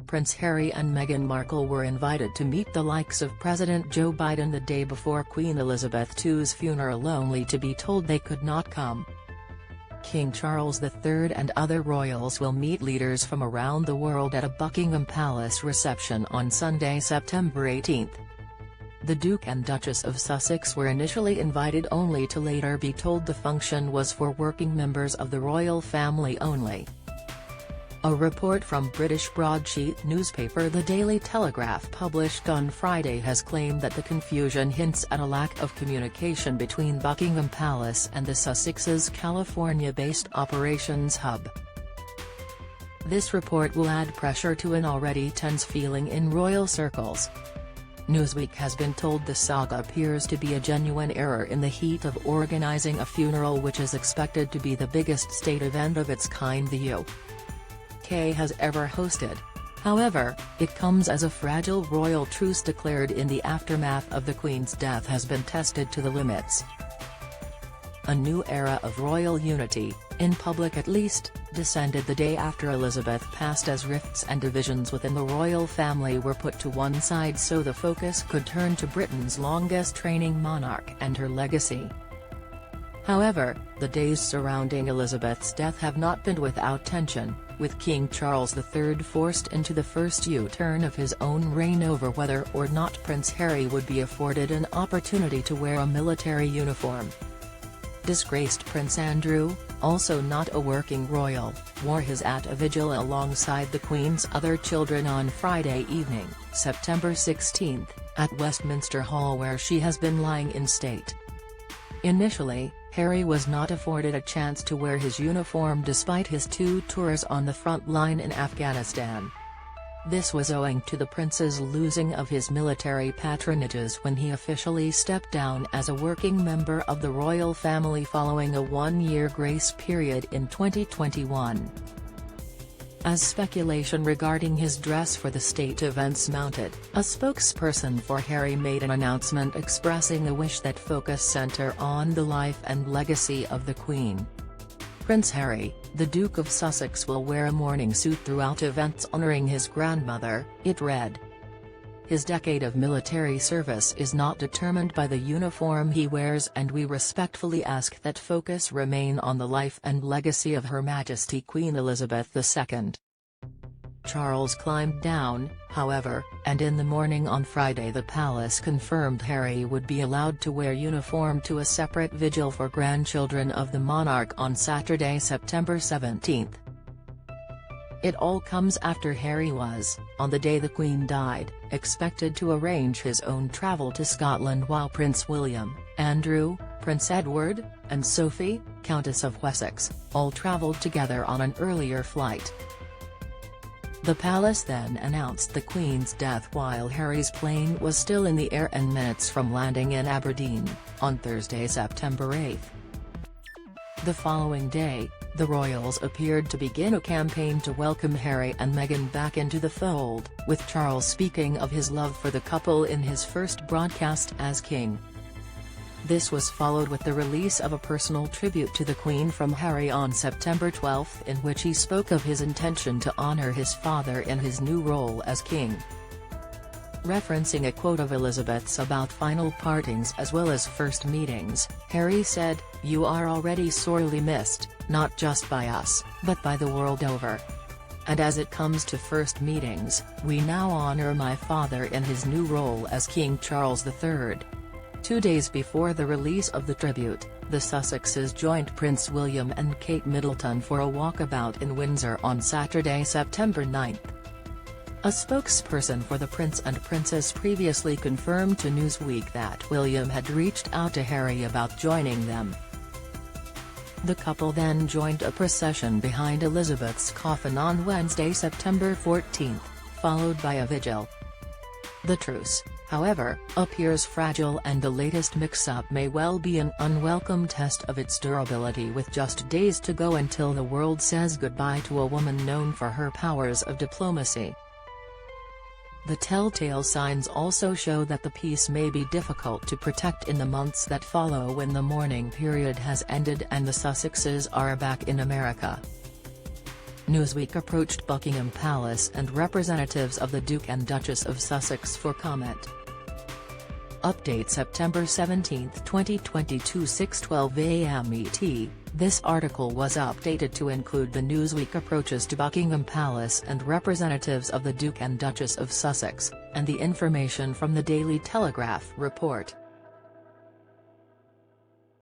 Prince Harry and Meghan Markle were invited to meet the likes of President Joe Biden the day before Queen Elizabeth II's funeral, only to be told they could not come. King Charles III and other royals will meet leaders from around the world at a Buckingham Palace reception on Sunday, September 18. The Duke and Duchess of Sussex were initially invited, only to later be told the function was for working members of the royal family only. A report from British broadsheet newspaper The Daily Telegraph published on Friday has claimed that the confusion hints at a lack of communication between Buckingham Palace and the Sussex's California-based operations hub. This report will add pressure to an already tense feeling in royal circles. Newsweek has been told the saga appears to be a genuine error in the heat of organizing a funeral which is expected to be the biggest state event of its kind the UK has ever hosted. However, it comes as a fragile royal truce declared in the aftermath of the Queen's death has been tested to the limits. A new era of royal unity, in public at least, descended the day after Elizabeth passed, as rifts and divisions within the royal family were put to one side so the focus could turn to Britain's longest-reigning monarch and her legacy. However, the days surrounding Elizabeth's death have not been without tension, with King Charles III forced into the first U-turn of his own reign over whether or not Prince Harry would be afforded an opportunity to wear a military uniform. Disgraced Prince Andrew, also not a working royal, wore his at a vigil alongside the Queen's other children on Friday evening, September 16, at Westminster Hall, where she has been lying in state. Initially, Harry was not afforded a chance to wear his uniform despite his 2 tours on the front line in Afghanistan. This was owing to the prince's losing of his military patronages when he officially stepped down as a working member of the royal family following a 1-year grace period in 2021. As speculation regarding his dress for the state events mounted, a spokesperson for Harry made an announcement expressing a wish that focus center on the life and legacy of the Queen. Prince Harry, the Duke of Sussex, will wear a mourning suit throughout events honoring his grandmother, it read. His decade of military service is not determined by the uniform he wears, and we respectfully ask that focus remain on the life and legacy of Her Majesty Queen Elizabeth II. Charles climbed down, however, and in the morning on Friday the palace confirmed Harry would be allowed to wear uniform to a separate vigil for grandchildren of the monarch on Saturday, September 17. It all comes after Harry was, on the day the Queen died, expected to arrange his own travel to Scotland, while Prince William, Andrew, Prince Edward, and Sophie, Countess of Wessex, all travelled together on an earlier flight. The palace then announced the Queen's death while Harry's plane was still in the air and minutes from landing in Aberdeen, on Thursday, September 8. The following day, the royals appeared to begin a campaign to welcome Harry and Meghan back into the fold, with Charles speaking of his love for the couple in his first broadcast as king. This was followed with the release of a personal tribute to the Queen from Harry on September 12, in which he spoke of his intention to honour his father in his new role as king. Referencing a quote of Elizabeth's about final partings as well as first meetings, Harry said, "You are already sorely missed, not just by us, but by the world over. And as it comes to first meetings, we now honour my father in his new role as King Charles III." 2 days before the release of the tribute, the Sussexes joined Prince William and Kate Middleton for a walkabout in Windsor on Saturday, September 9. A spokesperson for the Prince and Princess previously confirmed to Newsweek that William had reached out to Harry about joining them. The couple then joined a procession behind Elizabeth's coffin on Wednesday, September 14, followed by a vigil. The truce, however, appears fragile, and the latest mix-up may well be an unwelcome test of its durability, with just days to go until the world says goodbye to a woman known for her powers of diplomacy. The telltale signs also show that the peace may be difficult to protect in the months that follow when the mourning period has ended and the Sussexes are back in America. Newsweek approached Buckingham Palace and representatives of the Duke and Duchess of Sussex for comment. Update September 17, 2022 6:12 a.m. ET. This article was updated to include the Newsweek approaches to Buckingham Palace and representatives of the Duke and Duchess of Sussex, and the information from the Daily Telegraph report.